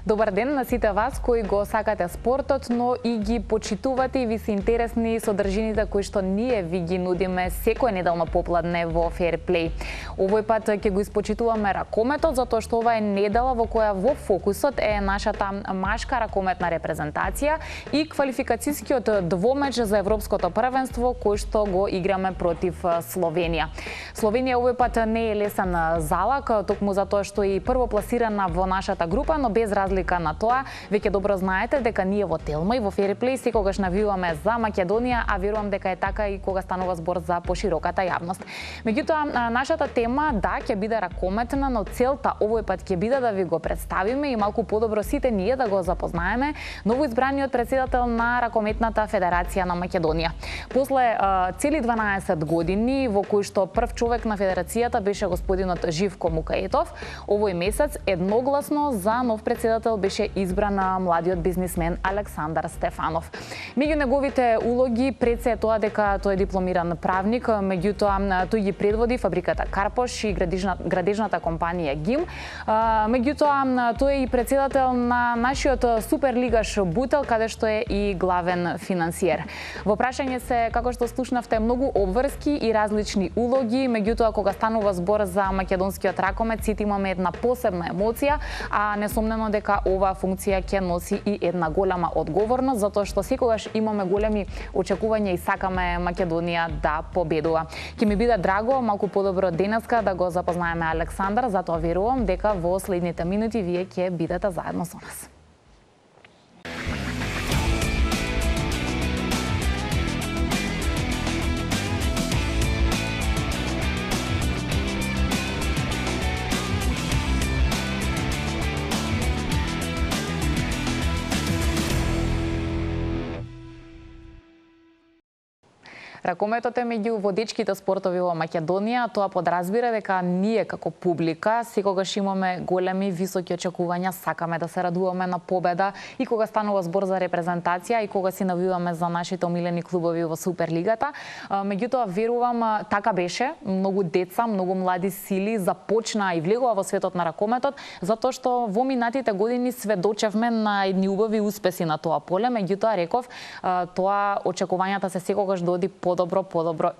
Добар ден на сите вас кои го сакате спортот, но и ги почитувате и ви се интересни содржините кои што ние ви ги нудиме секој неделно попладне во Fair Play. Овој пат ќе го испочитуваме ракометот, затоа што ова е недела во која во фокусот е нашата машка ракометна репрезентација и квалификацијскиот двомеч за европското првенство кој што го играме против Словенија. Словенија овој пат не е лесен залак, токму затоа што е првопласирана во нашата група, но без разлика на тоа, веќе добро знаете дека ние во Телма и во Fair Play секогаш навиваме за Македонија, а верувам дека е така и кога станува збор за пошироката јавност. Меѓутоа, нашата тема ќе биде ракометна, но целта овој пат ќе биде да ви го представиме и малку подобро сите ние да го запознаеме новоизбраниот председател на Ракометната федерација на Македонија. После цели 12 години во кои што прв човек на федерацијата беше господинот Живко Мукаетов, овој месец едногласно за нов председател беше избран младиот бизнисмен Александар Стефанов. Меѓу неговите улоги пред се е тоа дека тој е дипломиран правник, меѓутоа тој ги предводи фабриката Карпош и градежната компанија ГИМ. Меѓутоа тој е и председател на нашиот суперлигаш Бутел, каде што е и главен финансиер. Во прашање се, како што слушнавте, многу обврски и различни улоги, меѓутоа кога станува збор за македонскиот ракомет, сите имаме една посебна емоција, а несомнено дека оваа функција ќе носи и една голема одговорност, затоа што секогаш имаме големи очекувања и сакаме Македонија да победува. Ќе ми биде драго малку подобро денеска да го запознаеме Александар, затоа верувам дека во следните минути вие ќе бидете заедно со нас. Ракометот е меѓу водечките спортови во Македонија, тоа подразбира дека ние како публика секогаш имаме големи високи очекувања, сакаме да се радуваме на победа и кога станува збор за репрезентација и кога си навиваме за нашите омилени клубови во Суперлигата. Меѓутоа верувам така беше, многу деца, многу млади сили започнаа и влегува во светот на ракометот, затоа што во минатите години сведочевме на едни убави успеси на тоа поле, меѓутоа реков тоа очекувањата се секогаш доди подобро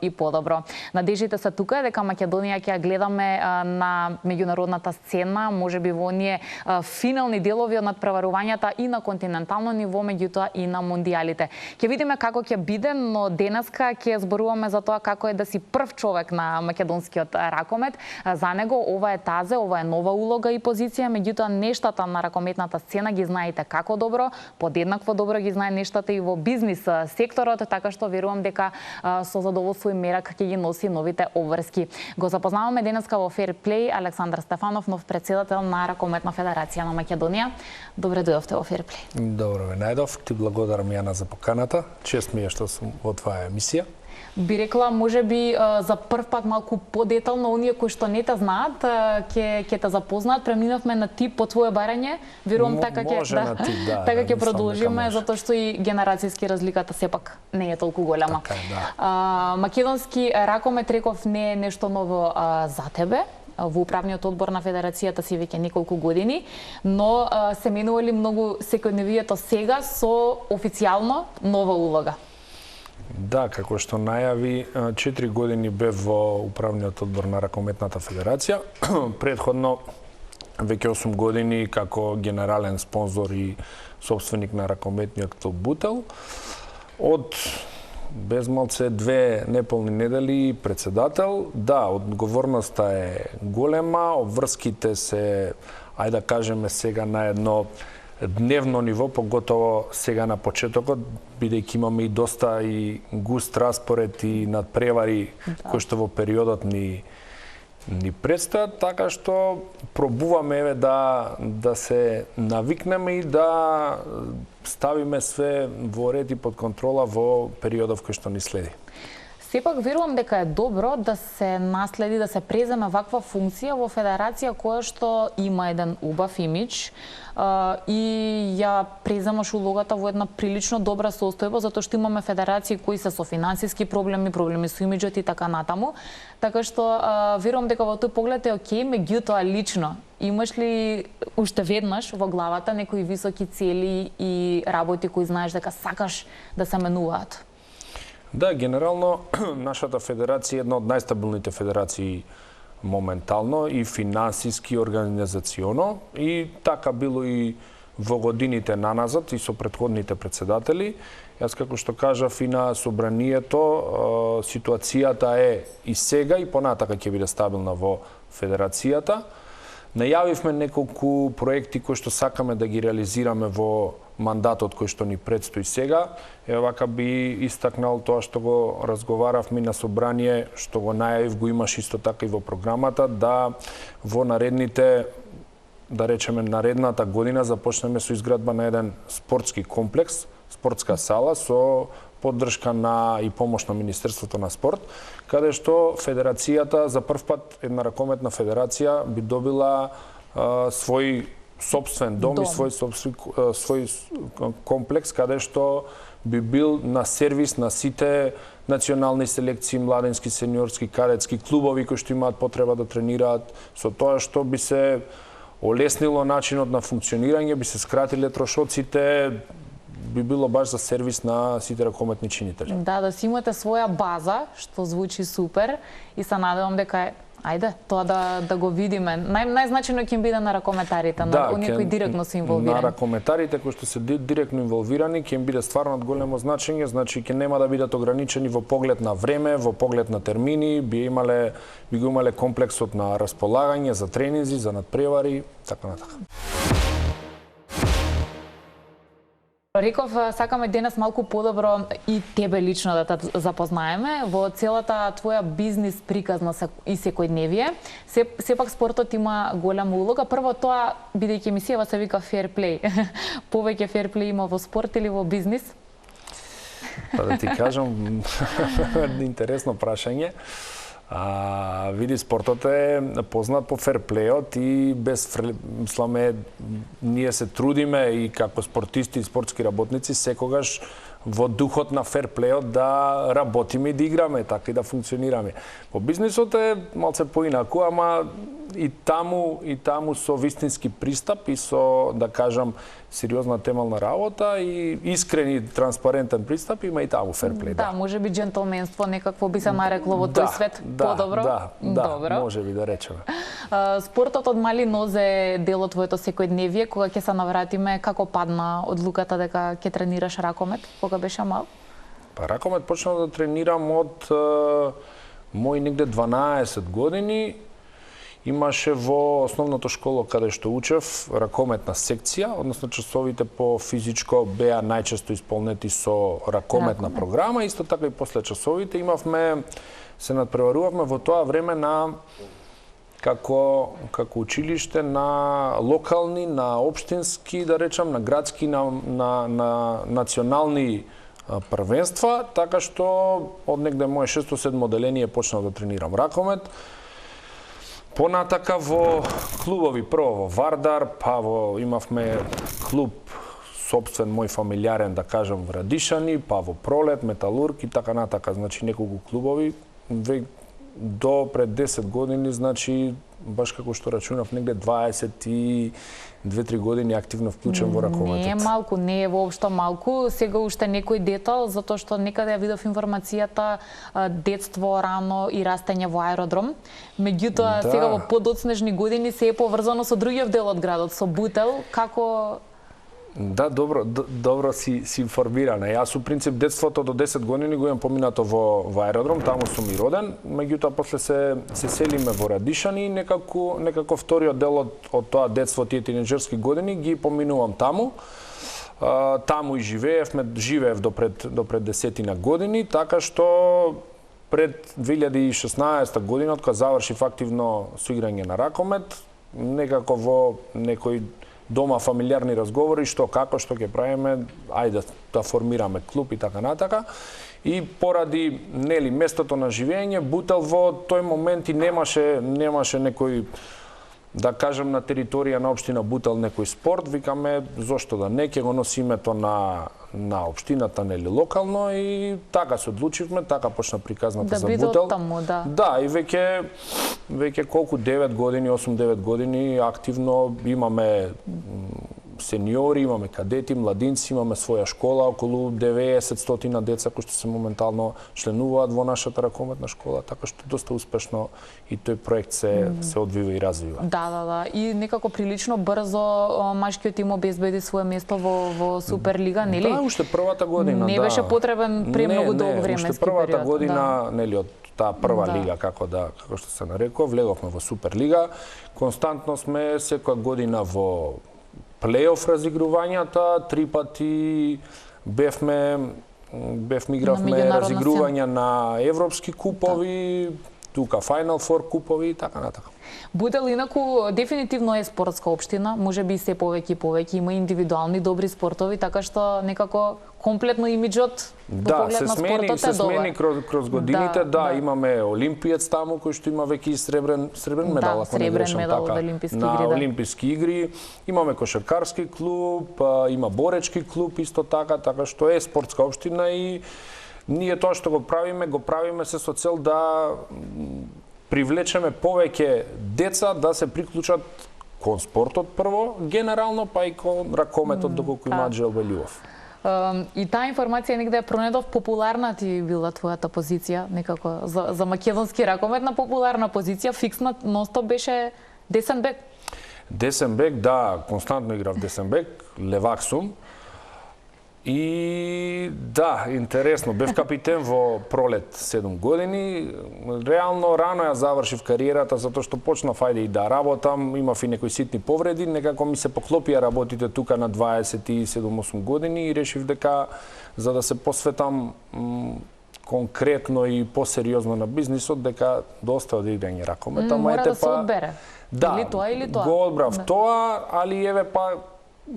и подобро. Надежите се тука дека Македонија ќе гледаме на меѓународната сцена, можеби во оние финални делови од надпреварувањата и на континентално ниво, меѓутоа и на мондијалите. Ќе видиме како ќе биде, но денеска ќе зборуваме за тоа како е да си прв човек на македонскиот ракомет. За него ова е тазе, ова е нова улога и позиција, меѓутоа нештата на ракометната сцена ги знаете како добро, подеднакво добро ги знае нештата и во бизнис секторот, така што верувам дека со задоволство и мерак ќе ги носи новите обврски. Го запознаваме денеска во Fair Play Александар Стефанов, нов председател на Ракометна федерација на Македонија. Добре дојдовте во Fair Play. Добро ве најдов, ти благодарам Јана за поканата. Чест ми е што сум во твоја емисија. Би рекла, можеби за прв пат малку подетално, оние кои што не те знаат, ќе те запознаат. Преминавме на ти по твое барање. Верувам така ќе продолжиме, затоа што и генерацијски разликата сепак не е толку голема. Така е, македонски ракомет, реков, не е нешто ново за тебе. Во управниот одбор на федерацијата си веќе неколку години, но се менували многу секојдневието сега со официјално нова улога. Да, како што најави, 4 години бев во управниот одбор на Ракометната федерација. Претходно веќе 8 години како генерален спонзор и собственик на ракометниот клуб Бутел. Од безмалце 2 неполни недели председател. Да, одговорноста е голема, обврските се, ајде да кажеме сега на едно дневно ниво, поготово сега на почетокот, бидејќи имаме и доста и густ распоред и надпревари кои што во периодот ни предстојат, така што пробуваме да се навикнеме и да ставиме све во ред и под контрола во периодов кој што ни следи. Сепак верувам дека е добро да се наследи, да се преземе ваква функција во федерација која што има еден убав имидж и ја преземаш улогата во една прилично добра состојба, затоа што имаме федерации кои се со финансиски проблеми, проблеми со имиджот и така натаму. Така што верувам дека во тој поглед е окей, меѓутоа лично имаш ли уште веднаш во главата некои високи цели и работи кои знаеш дека сакаш да се менуваат? Да, генерално нашата федерација е една од најстабилните федерации моментално и финансиски, организационо, и така било и во годините наназад и со претходните председатели. Јас како што кажав и на собранието, ситуацијата е и сега и понатака ќе биде стабилна во федерацијата. Најавивме неколку проекти кои што сакаме да ги реализираме во мандатот кој што ни предстои сега. Вака би истакнал тоа што го разговаравме на собрание, што го најавив, го имаш исто така и во програмата, да во наредните, да речеме наредната година започнеме со изградба на еден спортски комплекс, спортска сала со поддршка на и помош на Министерството на спорт, каде што федерацијата за прв пат, една ракометна федерација би добила свој собствен дом и свој комплекс, каде што би бил на сервис на сите национални селекции, младенски, сениорски, кадетски клубови кои што имаат потреба да тренираат, со тоа што би се олеснило начинот на функционирање, би се скратиле трошоците, би било баш за сервис на сите ракометни чинители. Да си имате своја база, што звучи супер, и се надевам дека ајде, тоа да го видиме. Најзначајно ќе им биде на ракометарите, на оние кои директно се инволвирани. На ракометарите кои што се директно инволвирани, ќе им биде стварно од големо значење, значи ќе нема да бидат ограничени во поглед на време, во поглед на термини, би го имале комплексот на располагање за тренинзи, за надпревари, така натака. Реков, сакаме денес малку подобро и тебе лично да те запознаеме во целата твоја бизнис приказна и секојдневие. Сепак спортот има голема улога. Прво тоа, бидејќи емисијава се вика Fair Play. Повеќе Fair Play има во спорт или во бизнис? Па да ти кажам, интересно прашање. Види, спортот е познат по ферплејот и мисламе, ние се трудиме и како спортисти и спортски работници секогаш во духот на ферплејот да работиме и да играме, така и да функционираме. По бизнисот е малце поинаку, ама и таму со вистински пристап и со, да кажам, сериозна темелна работа и искрен и транспарентен пристап има и таму ферплеј. Да, може би джентълменство некакво би се нарекло во тој свет подобро. Да, може би да речеме. Спортот од мали нозе е дел од твоето секојдневие. Кога ќе се навратиме, како падна одлуката дека ќе тренираш ракомет? Кога беше мал? Па ракомет почнав да тренирам од мои негде 12 години. Имаше во основното школо каде што учев ракометна секција, односно часовите по физичко беа најчесто исполнети со ракометна програма, исто така и после часовите имавме, се надпреварувавме во тоа време на како училиште на локални, на општински, да речам, на градски, на национални првенства, така што од негде мое 6-7 оделение почнав да тренирам ракомет. Понатака во клубови, прво во Вардар, па имавме клуб собствен мој фамилиарен, да кажам, во Радишани, па во Пролет, Металург и така натака, значи неколку клубови. До пред 10 години, значи, баш како што рачунав, негде 22-3 години активно вклучен во ракометот. Не е малку, не е воопшто малку. Сега уште некој детал, затоа што некаде ја видов информацијата детство рано и растење во аеродром. Меѓутоа, сега во подоцнежни години се е поврзано со другиот дел од градот, со Бутел. Како... Да, добро си информирана. Јас у принцип детството до 10 години го имам поминато во аеродром, таму сум и роден, меѓутоа после се селиме во Радишани и некако вториот дел од тоа детство, тие тинеџерски години ги поминувам таму. Таму и живеев до пред 10 години, така што пред 2016 година, кога завршив активно со играње на ракомет, некако во некој дома фамилиарни разговори, што како, што ќе правиме, ајде да формираме клуб и така натака. И поради местото на живење, Бутел во тој момент и немаше некој да кажем на територија на општина Бутел некој спорт, викаме зошто да не, ќе го носи името на општината, нели локално, и така се одлучивме, така почна приказната за Бутел. Да биде таму, да. Да, и веќе колку 9 години, 8-9 години активно имаме сениори, имаме кадети, младинци, имаме своја школа, околу 90-100 деца кои што се моментално членуваат во нашата ракометна школа, така што доста успешно и тој проект се одвива и развива. Да. И некако прилично брзо машкиот тим обезбеди свое место во Суперлига, нели? Да, уште првата година, не беше потребен премногу долг временски период. Уште првата година, нели, од таа прва лига, како што се нарекува, влеговме во Суперлига. Константно сме секоја година во плей-оф разигрувањата, 3 пати бевме игравме разигрувања на европски купови, тука Final Four купови и така натака. Бутел инаку дефинитивно е спортска општина, можеби и се повеќе и повеќе, има индивидуални добри спортови, така што некако комплетно имиџот во поглед на спортот е добар. Се смени кроз годините, имаме олимпиец таму кој што има веќе и сребрен медал, ако не грешам така, на олимписки игри. Имаме кошаркарски клуб, има боречки клуб исто така што е спортска општина и ние тоа што го правиме се со цел да привлечеме повеќе деца да се приклучат кон спортот прво, генерално, па и кон ракометот доколку имаат желба и љубов. И таа информација негде пронедов, популарна ти била твојата позиција, некако за македонски ракомет на популарна позиција, фиксна нонстоп беше десен бек. Десен бек, да, константно играв десен бек, левак сум. И да, интересно, бев капитен во пролет 7 години. Реално рано ја завршив кариерата затоа што почнав и да работам, имав и некои ситни повреди, некако ми се поклопија работите тука на 27-8 години и решив дека за да се посветам конкретно и посериозно на бизнисот, дека доста од играње ракомет, мора да се одбере. Да, или тоа или тоа. Го одбрав тоа, али еве па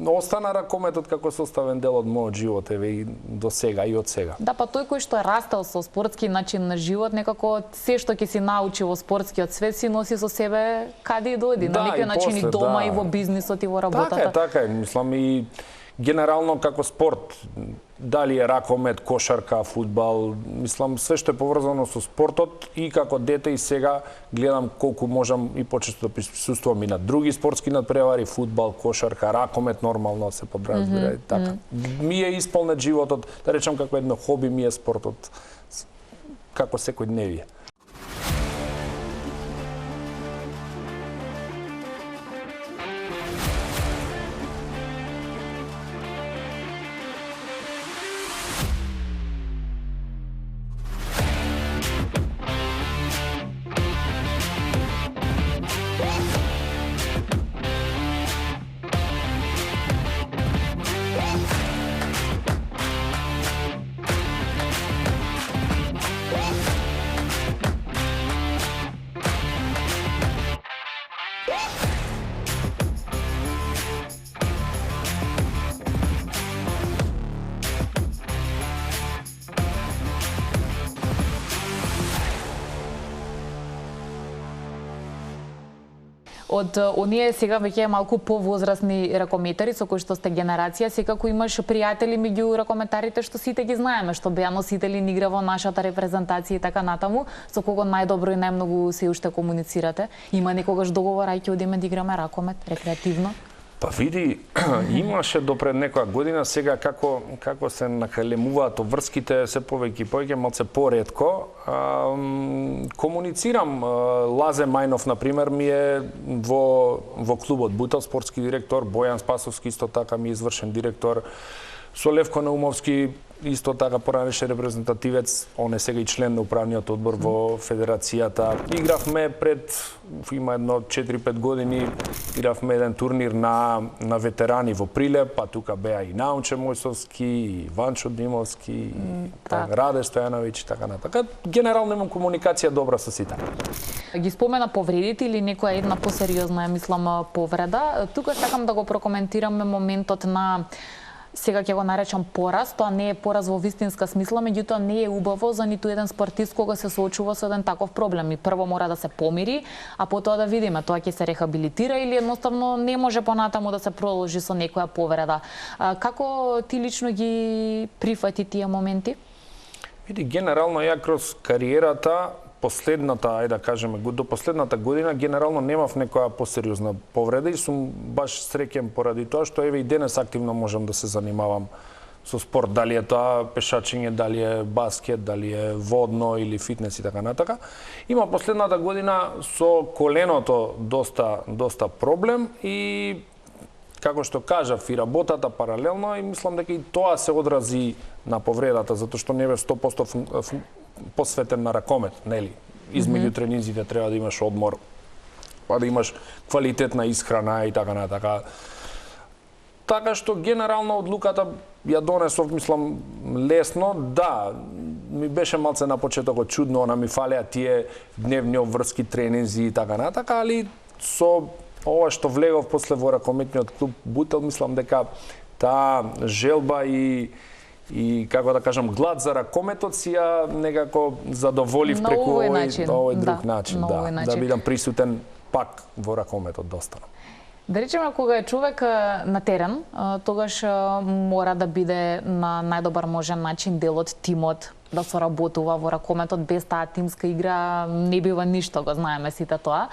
остана ракометот како составен дел од мојот живот, еве и до сега и од сега. Да, па тој кој што е растел со спортски начин на живот, некако се што ќе си научи во спортскиот свет си носи со себе каде и дојди, на некој начин и дома, и во бизнисот, и во работата. Така е, мислам и генерално како спорт, дали е ракомет, кошарка, фудбал, мислам све што е поврзано со спортот и како дете и сега гледам колку можам и почесто да присуствувам и на други спортски надпревари, фудбал, кошарка, ракомет нормално се подразбира така. Ми е исполнет животот, да речам како едно хоби ми е спортот како секојдневие. Од оние сега веќе малку повозрасни ракометари со кои што сте генерација, секако имаш пријатели меѓу ракометарите што сите ги знаеме, што беа носители на игра во нашата репрезентација и така натаму, со кого најдобро и најмногу се уште комуницирате? Има некогаш договор ајде одиме да играме ракомет рекреативно? Па види, имаше до пред некоја година, сега како се накалемуваат обврските се повеќе и повеќе, малце поретко. Комуницирам, Лазе Мајнов, например, ми е во клубот Бутел, спортски директор, Бојан Спасовски исто така ми е извршен директор, со Левко Наумовски исто така поранеше репрезентативец, он е сега и член на управниот одбор во федерацијата. Игравме има едно 4-5 години, игравме еден турнир на ветерани во Прилеп, па тука беа и Наунче Мојсовски, и Ванчо Димовски, и Раде Стојановиќ и така натака. Генерално имам комуникација добра со сите. Ги спомена повредите или некоја една посериозна, мислам, повреда. Тука сакам да го прокоментираме моментот на сега ќе го наречам пораз, тоа не е пораз во вистинска смисла, меѓутоа не е убаво за ниту еден спортист кога се соочува со еден таков проблем. И прво мора да се помири, а потоа да видиме тоа ќе се рехабилитира или едноставно не може понатаму да се продолжи со некоја повреда. Како ти лично ги прифати тие моменти? Види, генерално ја кроз кариерата последната, ајде да кажеме, до последната година генерално немав некоја посериозна повреда и сум баш среќен поради тоа што еве и денес активно можам да се занимавам со спорт, дали е тоа пешачење, дали е баскет, дали е водно или фитнес и така натака. Има последната година со коленото доста проблем и како што кажав и работата паралелно и мислам дека и тоа се одрази на повредата затоа што не бев 100% посветен на ракомет, нели? Измеѓу тренинзите треба да имаш одмор, па да имаш квалитетна исхрана и така натака. Така што генерално одлуката ја донесов, мислам, лесно, да, ми беше малце на почетокот чудно, ми фалеа тие дневни обврски тренинзи и така натака, али со ова што влегов после во ракометниот клуб Бутел, мислам дека таа желба и како да кажам глад за ракометот си ја некако задоволив преку овој друг начин, да бидам присутен пак во ракометот доста. Да речеме, кога е човек на терен, тогаш мора да биде на најдобар можен начин дел од тимот, да соработува во ракометот. Без таа тимска игра не бива ништо, го знаеме сите тоа.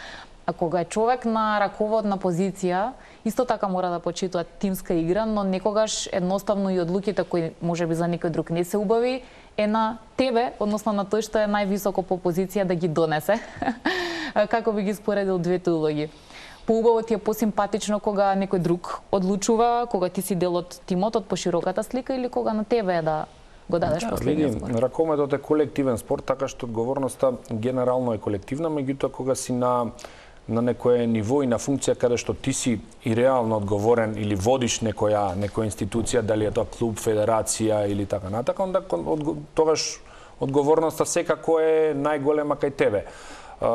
А кога е човек на раководна позиција, исто така мора да почитува тимска игра, но некогаш едноставно и одлуките кои можеби за никој друг не се убави, е на тебе, односно на тој што е највисоко по позиција да ги донесе. Како би ги споредил двете улоги? Поубаво ти е посимпатично кога некој друг одлучува, кога ти си дел од тимот, од пошироката слика, или кога на тебе е да го дадеш последниот збор? Ракометот е колективен спорт, така што одговорноста генерално е колективна, меѓутоа кога си на некое ниво и на функција каде што ти си и реално одговорен или водиш некоја институција, дали е тоа клуб, федерација или така натака, онда тогаш одговорноста секако е најголема кај тебе.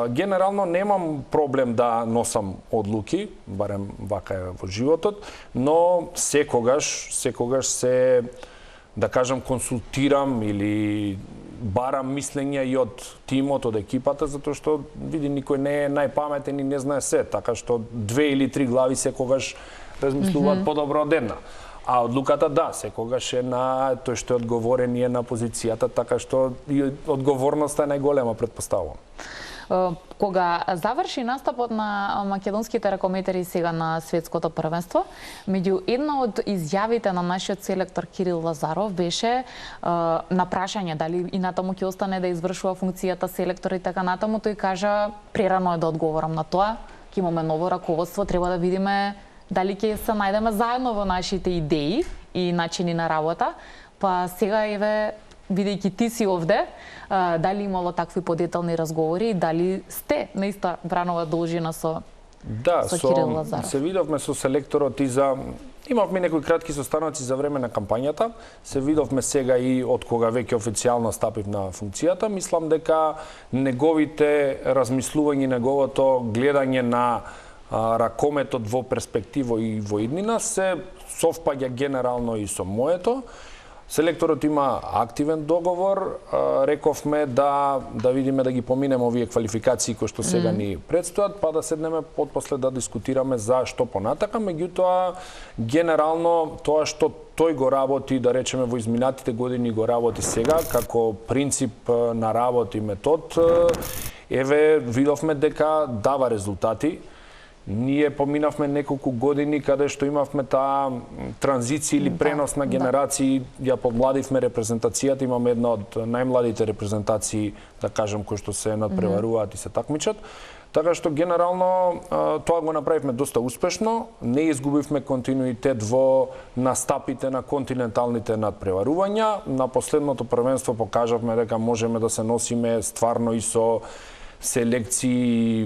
Генерално немам проблем да носам одлуки, барем вака е во животот, но секогаш се, да кажам, консултирам или барам мислења и од тимот, од екипата, затоа што види никој не е најпаметен и не знае се, така што 2 или 3 глави секогаш размислуваат подобро од една. А одлуката да, секогаш е на тој што е одговорен и е на позицијата, така што и одговорноста е најголема, претпоставувам. Кога заврши настапот на македонските ракометари сега на светското првенство, меѓу една од изјавите на нашиот селектор Кирил Лазаров беше на прашање дали и натаму ќе остане да извршува функцијата селектор и така натаму, тој кажа прерано е да одговорам на тоа, ќе имаме ново раководство, треба да видиме дали ќе се најдеме заедно во нашите идеи и начини на работа, па сега еве бидејќи ти си овде, дали имало такви подетални разговори и дали сте на иста вранова должина со Кирил Лазаров? Се видовме со селекторот и имавме некои кратки состаноци за време на кампањата, се видовме сега и од кога веќе официјално стапив на функцијата. Мислам дека неговите размислувања, неговото гледање на ракометот во перспектива и во иднина се совпаѓа генерално и со моето. Селекторот има активен договор, рековме да видиме да ги поминеме овие квалификации кои што сега ни предстојат, па да седнеме потпосле да дискутираме за што понатака, меѓутоа генерално тоа што тој го работи, да речеме во изминатите години го работи сега како принцип на работа и метод, еве видовме дека дава резултати. Ние поминавме неколку години каде што имавме таа транзиција или пренос на генерации, ја подмладивме репрезентацијата, имаме една од најмладите репрезентации, да кажем, кои што се надпреваруваат и се такмичат. Така што генерално тоа го направивме доста успешно, не изгубивме континуитет во настапите на континенталните надпреварувања. На последното првенство покажавме дека можеме да се носиме стварно и со селекции,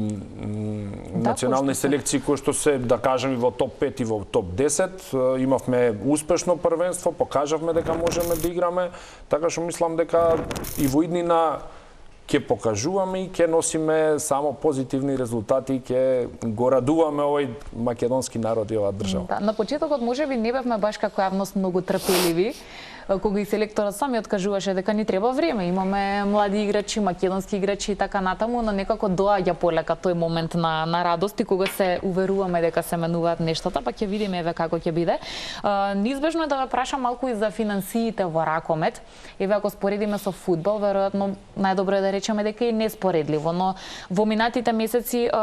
национални селекции кои што се, да кажем, и во топ 5 и во топ 10. Имавме успешно првенство, покажавме дека можеме да играме, така што мислам дека и во иднина ќе покажуваме и ќе носиме само позитивни резултати, ќе го радуваме овој македонски народ и оваа држава. Да, на почетокот можеби не бевме баш како јавност многу трпеливи, кога и селекторот сами откажуваше дека ни треба време. Имаме млади играчи, македонски играчи и така натаму, но некако доаѓа полека тој момент на радост и кога се уверуваме дека се менуваат нештата, па ќе видиме еве како ќе биде. Неизбежно е да ве прашам малку и за финансиите во ракомет. Еве ако споредиме со фудбал, веројатно најдобро е да речеме дека е неспоредливо, но во минатите месеци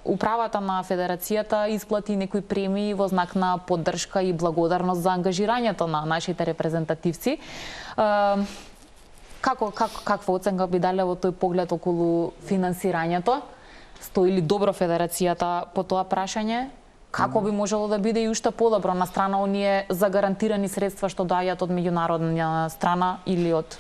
Управата на Федерацијата исплати некои премии во знак на поддршка и благодарност за ангажирањето на нашите репрезентативци. Каква оценка би дале во тој поглед околу финансирањето? Стои ли добро Федерацијата по тоа прашање? Како би можело да биде и уште подобро на страна оние загарантирани средства што доаѓаат од меѓународна страна или од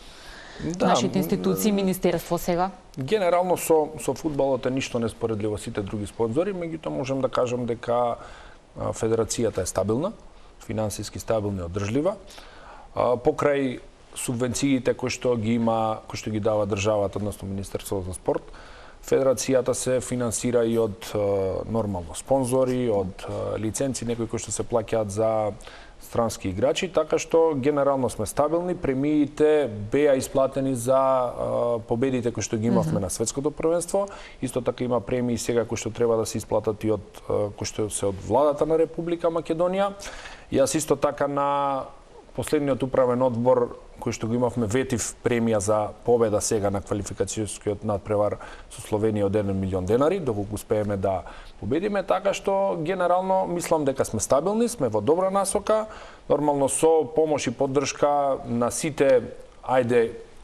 нашите институции, министерство сега? Генерално со фудбалот е ништо неспоредливо сите други спонзори, меѓутоа можам да кажам дека Федерацијата е стабилна, финансиски стабилна и одржлива. Покрај субвенциите кои што ги има, кои што ги дава државата, односно Министерството за спорт, Федерацијата се финансира и од нормално спонзори, од лиценци, некои кои што се плаќаат за странски играчи, така што генерално сме стабилни. Премиите беа исплатени за победите кои што ги имавме на светското првенство. Исто така има премии сега кои што треба да се исплатат и од кои што се од владата на Република Македонија. Јас исто така на последниот управен одбор кој што го имавме ветив премија за победа сега на квалификацијскиот надпревар со Словенија од 1 милион денари, доколку успееме да победиме, така што генерално мислам дека сме стабилни, сме во добра насока, нормално со помош и поддршка на сите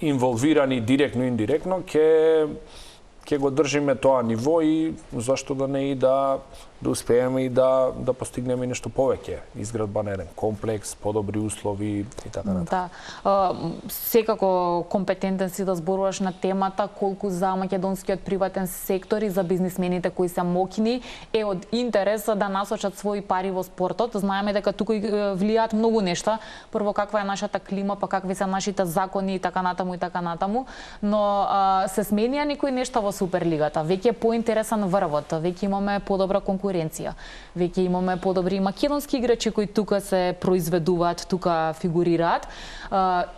инволвирани директно и индиректно ќе го држиме тоа ниво и зашто да не и да успееме и да постигнеме нешто повеќе. Изградба на еден комплекс, подобри услови и така натаму. Да. Секако компетентен си да зборуваш на темата колку за македонскиот приватен сектор и за бизнисмените кои се моќни е од интерес да насочат своји пари во спортот. Знаеме дека тука влијаат многу нешта. Прво каква е нашата клима, па какви се нашите закони и така натаму, но се сменија некои нешта во Суперлигата. Веќе е поинтересен врвот, веќе имаме подобра конкуренција. Веќе имаме подобри македонски играчи кои тука се произведуваат, тука фигурираат.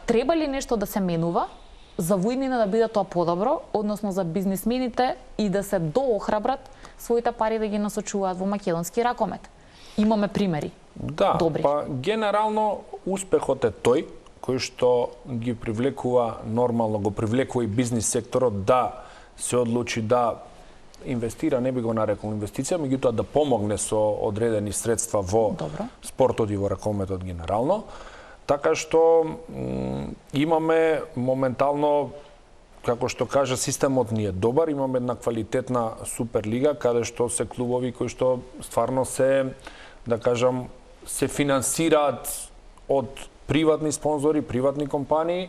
Треба ли нешто да се менува за војнина да биде тоа подобро, односно за бизнисмените и да се доохрабрат своите пари да ги насочуваат во македонски ракомет? Имаме примери. Да, добри. Па генерално успехот е тој кој што ги привлекува, нормално го привлекува и бизнис секторот да се одлучи да инвестира, не би го нарекол инвестиција, меѓутоа да помогне со одредени средства во спортот и во ракометот генерално. Така што имаме моментално, како што кажа, системот ни е добар, имаме една квалитетна Суперлига, каде што се клубови кои што стварно се, да кажам, се финансираат од приватни спонзори, приватни компании.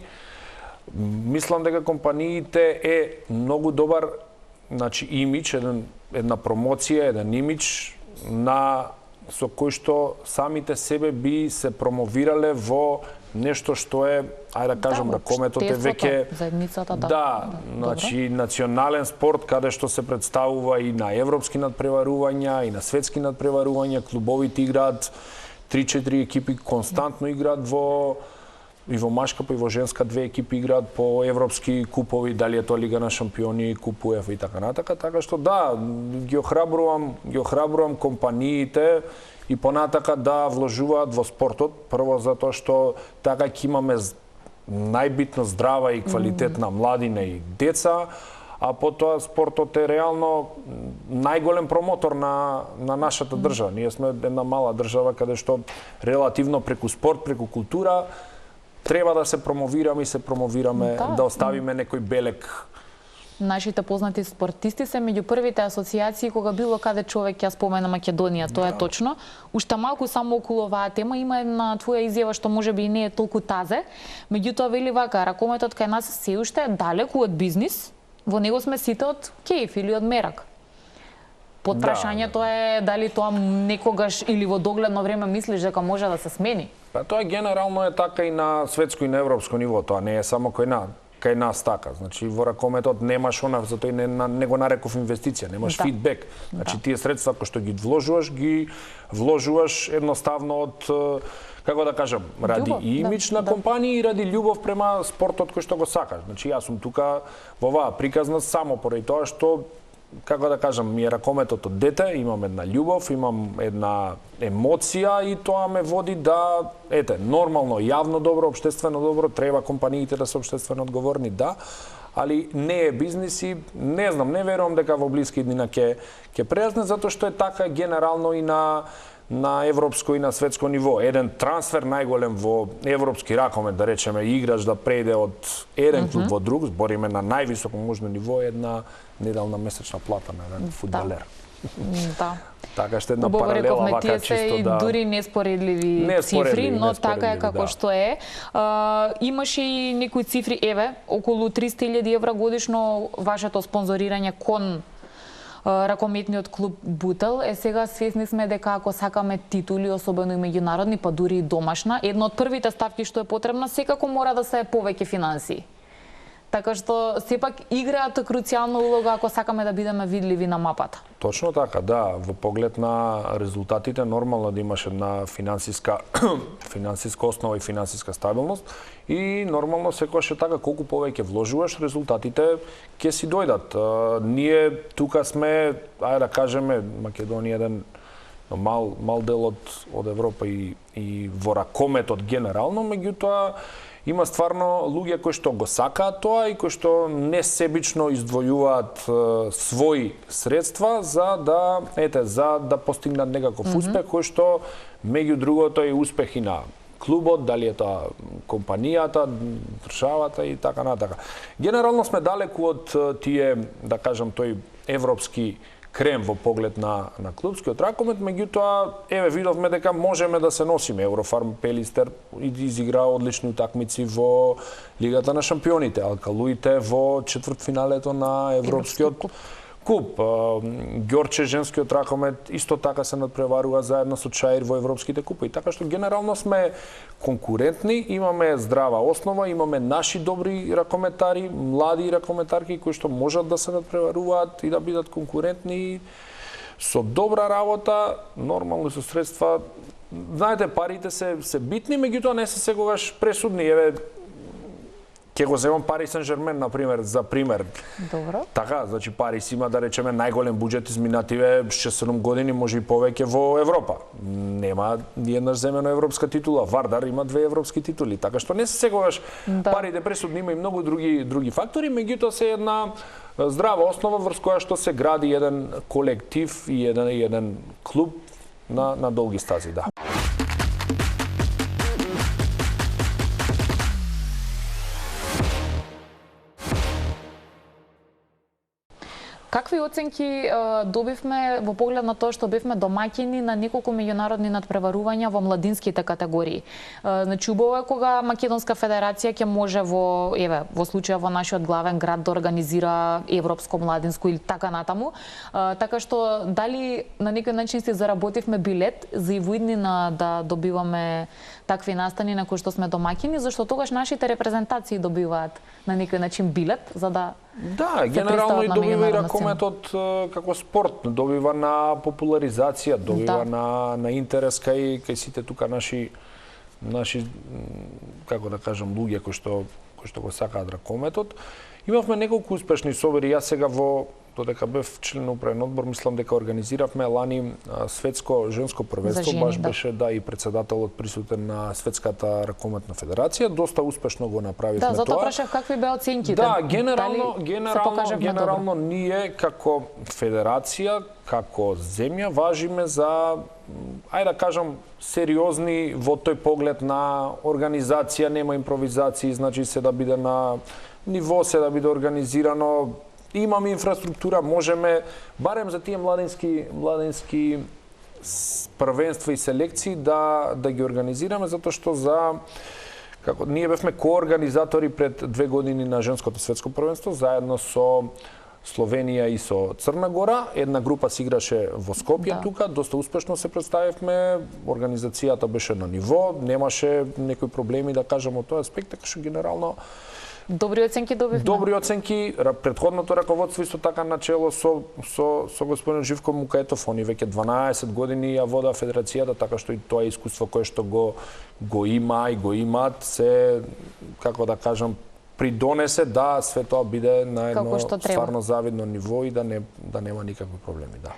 Мислам дека компаниите е многу добар, значи имидж, една промоција, еден имидж со кој што самите себе би се промовирале во нешто што е, ајде да кажам, ракометот е веќе заедницата, значи национален спорт каде што се представува и на европски надпреварувања и на светски надпреварувања, клубовите играат 3-4 екипи константно играат и во машка, па и во женска две екипи играат по европски купови, дали е тоа Лига на шампиони, Куп УЕФА и така натака, така што да, ги охрабрувам компаниите и понатака да вложуваат во спортот, прво затоа што така ќе имаме најбитно здрава и квалитетна младина и деца, а потоа спортот е реално најголем промотор на нашата држава. Ние сме една мала држава каде што релативно преку спорт, преку култура треба да се промовираме и се промовираме, да оставиме некој белег. Нашите познати спортисти се меѓу првите асоциации кога било каде човек ја спомена Македонија, тоа е точно. Уште малку само околу оваа тема има една твоја изјава што можеби не е толку тазе, меѓутоа вели вака, ракометот кај нас се уште е далеку од бизнис, во него сме сите од кејф или од мерак. Под прашањето е дали тоа некогаш или во догледно време мислиш дека може да се смени? Па тоа генерално е така и на светско и на европско ниво, тоа не е само кој кај нас така. Значи во ракометот немаш она, затоа не го нареков инвестиција, немаш фидбек. Значи тие средства кои што ги вложуваш едноставно од, како да кажам, ради имидж на компанија и ради љубов према спортот кој што го сакаш. Значи јас сум тука во оваа приказна само поради тоа што, како да кажам, ми е ракометот од дете, имам една љубов, имам една емоција и тоа ме води да, нормално, јавно добро, општествено добро, треба компаниите да се општествено одговорни, да, али не е бизнис и не знам, не верувам дека во блиски днина ќе преразне, затоа што е така генерално и на европско и на светско ниво. Еден трансфер најголем во европски ракомет, да речеме, играч да преде од еден клуб во друг, збориме на највисоко можно ниво, една неделна месечна плата на еден фудбалер. Да. Така што една паралела вака чисто да... дури неспоредливи цифри, но така е како што е. Имаше и некои цифри, околу 300.000 евра годишно вашето спонзорирање кон ракометниот клуб Бутел. Сега свесни сме дека ако сакаме титули, особено и меѓународни, па дури и домашна, една од првите ставки што е потребна секако мора да се повеќе финансии. Така што сепак играат круцијална улога ако сакаме да бидеме видливи на мапата. Точно така, да. Во поглед на резултатите нормално да имаш една финансиска основа и финансиска стабилност и нормално секогаш е така, колку повеќе вложуваш, резултатите ќе си дојдат. Ние тука сме, ајде да кажеме, Македонија еден мал дел од Европа и во ракометот генерално, меѓутоа има стварно луѓе кои што го сакаат тоа и кои што не себично издвојуваат своји средства за да постигнат некаков успех, кој што меѓу другото е успех и на клубот, дали е тоа компанијата, државата и така натака. Генерално сме далеку од тие, да кажам, тој европски крем во поглед на клубскиот ракомет, меѓутоа видовме дека можеме да се носиме. Еврофарм Пелистер изигра одлични утакмици во Лигата на шампионите, Алкалуите во четвртфиналето на Европскиот куп. Ѓорче женскиот ракомет исто така се надпреварува заедно со Чаир во европските купи. Така што генерално сме конкурентни, имаме здрава основа, имаме наши добри ракометари, млади ракометарки кои што можат да се надпреваруваат и да бидат конкурентни со добра работа, нормално со средства. Знаете, парите се битни, меѓутоа не се секогаш пресудни. Ќе го земам Парис Сен-Жермен, например, за пример. Добро. Така, значи Парис има, да речеме, најголем буџет изминативе 6-7 години, може и повеќе во Европа. Нема ни еднаш земено европска титула. Вардар има 2 европски титули, така што не се секогаш парите пресудни, има и многу други фактори, меѓутоа се една здрава основа врз која што се гради еден колектив и еден клуб на долги стази, да. Какви оценки добивме во поглед на тоа што бевме домаќини на неколку меѓународни надпреварувања во младинските категории? Значи, убаво е кога Македонска федерација ќе може во случаја во нашиот главен град да организира европско младинско или така натаму. Така што дали на некој начин си заработивме билет за и во иднина да добиваме такви настани на кои што сме домаќини, зашто тогаш нашите репрезентации добиваат на некој начин билет за да генерално и добива и ракометот како спорт, добива на популаризација, добива на интерес кај сите тука наши како да кажам луѓе кои што го сакаат ракометот. Имавме неколку успешни собери. Јас сега додека бев член на управен одбор, мислам дека организиравме лани светско женско првенство, баш беше и председателот присутен на Светската ракометна федерација, доста успешно го направивме тоа. Да, затоа прашав какви беа оценките. Да, генерално ние како федерација, како земја важиме за, ајде да кажам, сериозни во тој поглед на организација, нема импровизации, значи се да биде на ниво, се да биде организирано. Имаме инфраструктура, можеме, барем за тие младински првенства и селекции да ги организираме, затоа што ние бевме коорганизатори пред 2 години на женското светско првенство, заедно со Словенија и со Црна Гора. Една група се играше во Скопје тука, доста успешно се представивме, организацијата беше на ниво, немаше некои проблеми, да кажам, од тој аспект, така што генерално Добри оценки добивме. Добри оценки, претходното раководство исто така начело со господин Живко Мукаетов, они веќе 12 години ја вода федерацијата, така што и тоа искуство кое што го има и го имаат, се, како да кажам, придонесе да све тоа биде на едно стварно завидно ниво и да нема никакви проблеми, да.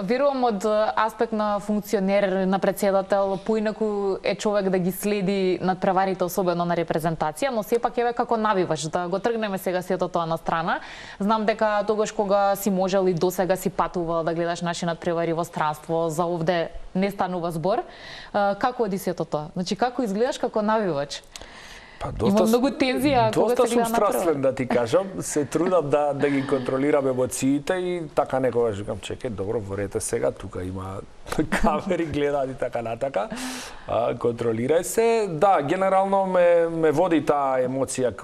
Верувам од аспект на функционер, на председател, поинаку е човек да ги следи надпреварите, особено на репрезентација, но сепак еве како навиваш, да го тргнеме сега сето тоа на страна. Знам дека тогаш кога си можел и досега си патувал да гледаш наши надпревари во странство, за овде не станува збор. Како оди сето тоа? Значи како изгледаш како навивач? Има многу тензија кога се гледа сум страствен, да ти кажам. Се трудам да ги контролирам емоциите и така некогаш викам, чекај, добро, ворете сега, тука има камери, гледаат и така натака. Контролирај се. Да, генерално ме води таа емоција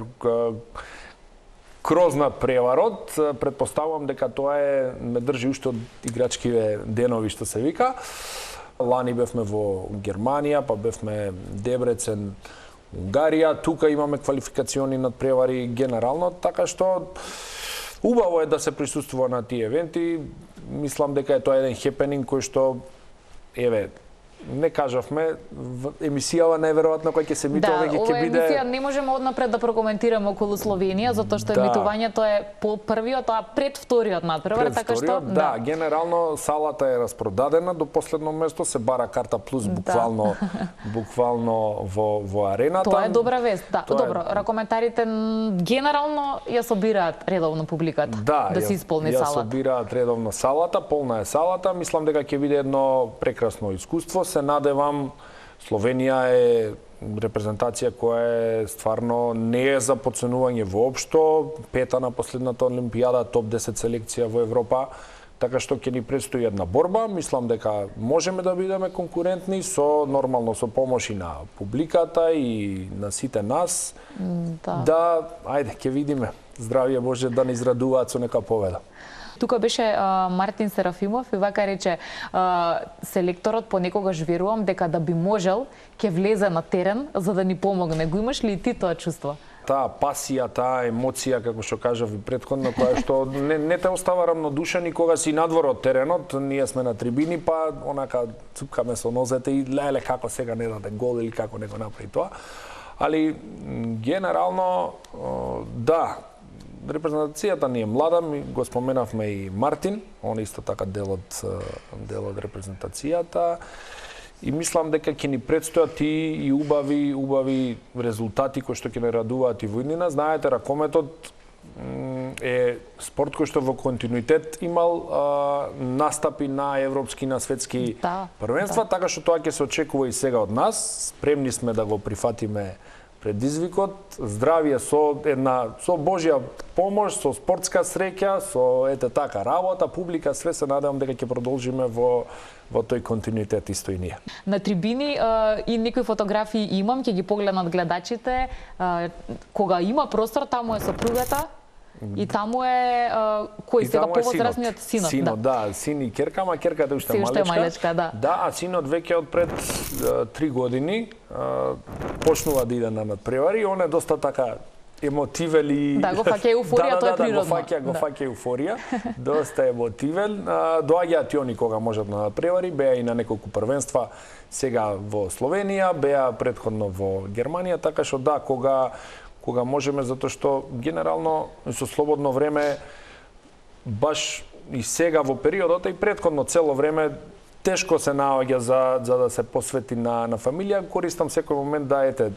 кроз надпреварот. Претпоставувам дека тоа ме држи уште од играчкиве денови, што се вика. Лани бевме во Германија, па бевме Дебрецен, Унгарија, тука имаме квалификациони надпревари генерално, така што убаво е да се присуствува на тие евенти. Мислам дека е тоа еден хепенинг кој што, еве, не кажавме, емисијава најверојатно кој ќе се емитува веќе ќе биде... Да, ова емисија не можеме однапред да прокоментираме околу Словенија, затоа што емитувањето е по првиот, а пред вториот надпревар, така што... Да, генерално салата е распродадена до последно место, се бара карта плюс буквално во арената. Тоа е добра вест, да. Добро, ракоментарите генерално ја собираат редовно публиката, да се исполни салата. Да, ја собираат редовно салата, полна е салата, мислам дека ќе биде едно прекрасно искуство. Се надевам, Словенија е репрезентација која е стварно не е за подценување воопшто, пета на последната Олимпијада, топ 10 селекција во Европа, така што ќе ни предстои една борба. Мислам дека можеме да бидеме конкурентни нормално со помош и на публиката и на сите нас. Да, ајде, ќе видиме. Здравје Боже да не израдуваат со нека победа. Тука беше Мартин Серафимов и вака рече, селекторот понекогаш верувам дека да би можел ќе влезе на терен за да ни помогне. Го имаш ли и ти тоа чувство? Таа пасија, таа емоција, како што кажав и претходно, која што не те остава рамнодушен и кога си надвор од теренот, ние сме на трибини, па онака цупкаме со нозете и леле како сега не даде гол или како не го направи тоа. Али генерално да, репрезентацијата ни е млада, го споменавме и Мартин, он исто така дел од репрезентацијата. И мислам дека ќе ни предстојат и убави резултати кои што ќе не радуваат и во иднина. Знаете, ракометот е спорт кој што во континуитет имал настапи на европски, на светски првенства, така што тоа ќе се очекува и сега од нас. Спремни сме да го прифатиме предизвикот, здравје со Божја помош, со спортска среќа, со така работа, публика, све се надевам дека ќе продолжиме во тој континуитет исто и ние. На трибини и некои фотографии имам, ќе ги погледнат гледачите, кога има простор, таму е сопругата. И таму е кој сега повозрасниот синот. Синот, да, син и керка, ама керката уште малечка. Да, а синот веќе од пред 3 години почнува да иде на надпревари, он е доста така емотивен и... Да, го фаќа еуфорија, тоа е природно. Го фаќа еуфорија, доста емотивен. Доаѓаат и они кога можат на надпревари, беа и на неколку првенства сега во Словенија, беа претходно во Германија, така што да, кога можеме, затоа што генерално со слободно време баш и сега во периодот и претходно цело време тешко се наоѓа за да се посвети на фамилија. Користам секој момент да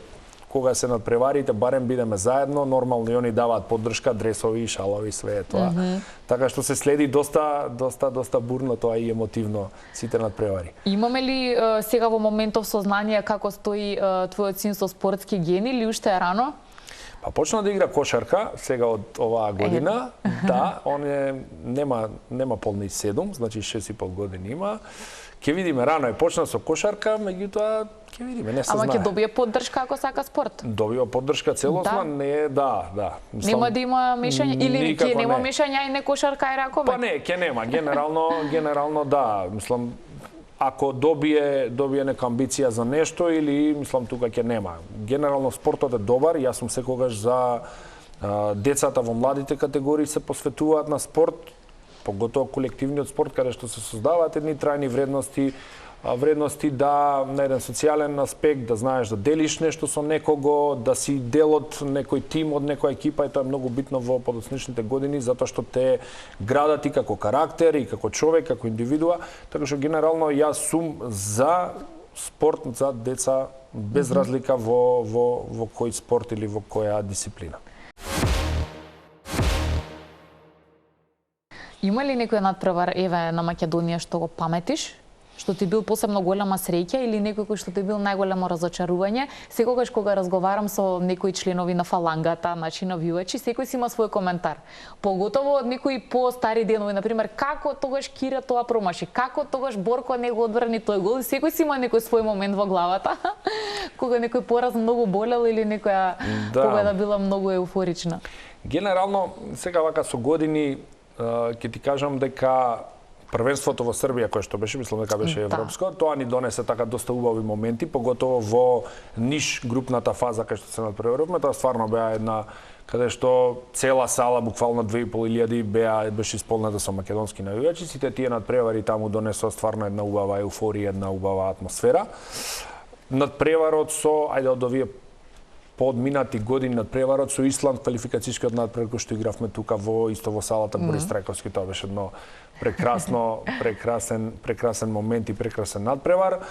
кога се надпреварите, барем бидеме заедно, нормално и они даваат поддршка, дресови, шалови, све е тоа. Така што се следи доста бурно тоа и емотивно сите надпревари. Имаме ли сега во моментов сознание како стои твојот син со спортски гени или уште е рано? Па почна да игра кошарка сега од оваа година. Да, он нема полни 7, значи 6,5 години има. Ќе видиме, рано е почна со кошарка, меѓутоа ќе видиме, не се знае. Ама ќе добие поддршка ако сака спорт? Добива поддршка целосна, да. Нема да има мешање или ќе нема мешање и не кошарка и ракомет? Па не, ќе нема, генерално да, мислам ако добие нека амбиција за нешто или мислам тука ќе нема. Генерално спортот е добар, јас сум секогаш за децата во младите категории се посветуваат на спорт, поготово колективниот спорт каде што се создаваат едни трајни вредности да на еден социјален аспект, да знаеш да делиш нешто со некого, да си дел од некој тим, од некоја екипа, и тоа е многу битно во подоцничните години затоа што те градат и како карактер и како човек, како индивидуа, така што генерално јас сум за спорт за деца без разлика во кој спорт или во која дисциплина. Има ли некој надпревар на Македонија што го паметиш? Што ти бил посебно голема среќа или некој кој што ти бил најголемо разочарување? Секогаш кога разговарам со некои членови на фалангата, значи навивачи, секој си има свој коментар. Поготово од некои по-стари денови, например, како тогаш Кира тоа промаши, како тогаш Борко не го одбрани тој гол, секој си има некој свој момент во главата. Кога некој пораз многу болел или некоја победа била многу еуфорична. Генерално, сега вака со години ќе ти кажам дека првенството во Србија, кое што беше, мислам дека беше европско, тоа ни донесе така доста убави моменти, поготово во ниш групната фаза кај што се надпреварувавме, тоа стварно беа една каде што цела сала, буквално 2500 беше исполнета со македонски навивачи, сите тие надпревари таму донесоа стварно една убава еуфорија, една убава атмосфера. Надпреварот со, ајде од овие подминати години надпреварот со Исланд, квалификацијскиот надпревар кој што игравме тука во салата Борис Трајковски, тоа беше едно прекрасен момент и прекрасен надпревар.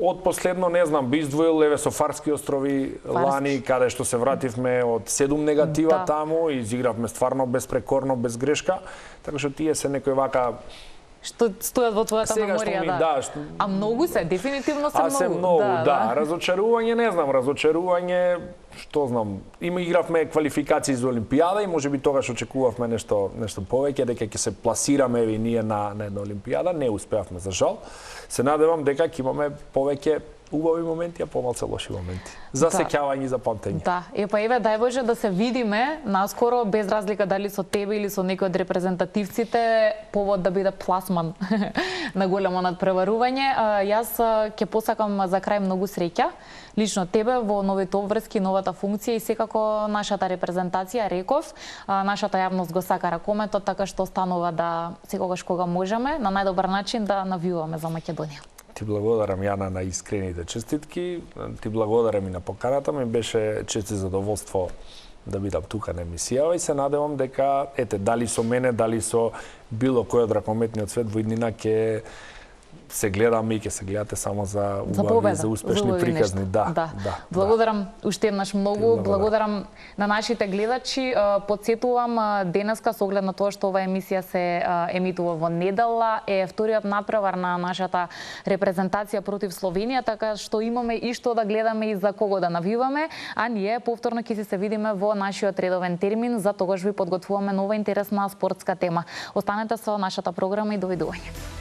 Од последно, не знам, би издвоил еве со Фарски острови лани, каде што се вративме од 7 негатива таму и изигравме стварно безпрекорно, без грешка. Така што тие се некои вака што стојат во твојата меморија, да. А многу се, дефинитивно се многу. А се многу, да. Разочарување, не знам, што знам, игравме квалификации за Олимпијада и можеби тогаш очекувавме нешто повеќе, дека ќе се пласираме и ние на една Олимпијада, не успеавме за жал. Се надевам дека ќе имаме повеќе убави моменти, а помалку лоши моменти. За сеќавање и за памтење. Да, еве дај Боже да се видиме наскоро, без разлика дали со тебе или со некој од репрезентативците, повод да биде пласман на големо надпреварување. Јас ќе посакам за крај многу среќа, лично тебе во новите обврски, новата функција и секако нашата репрезентација, реков, нашата јавност го сака ракометот, така што останува да секогаш кога можеме на најдобар начин да навиваме за Македонија. Ти благодарам, Јана, на искрените честитки. Ти благодарам и на поканата. Ми беше чест и задоволство да бидам тука на емисија и се надевам дека, дали со мене, дали со било кој од ракометниот свет во иднина ќе се гледаме и ќе се гледате само за убави, за успешни приказни. Да. Благодарам уште еднаш многу, благодарам на нашите гледачи. Потсетувам денеска со оглед на тоа што ова емисија се емитува во недела, е вториот надпревар на нашата репрезентација против Словенија, така што имаме и што да гледаме и за кого да навиваме, а ние повторно ќе се видиме во нашиот редовен термин, за тогаш ви подготвуваме нова интересна спортска тема. Останете со нашата програма и довидување.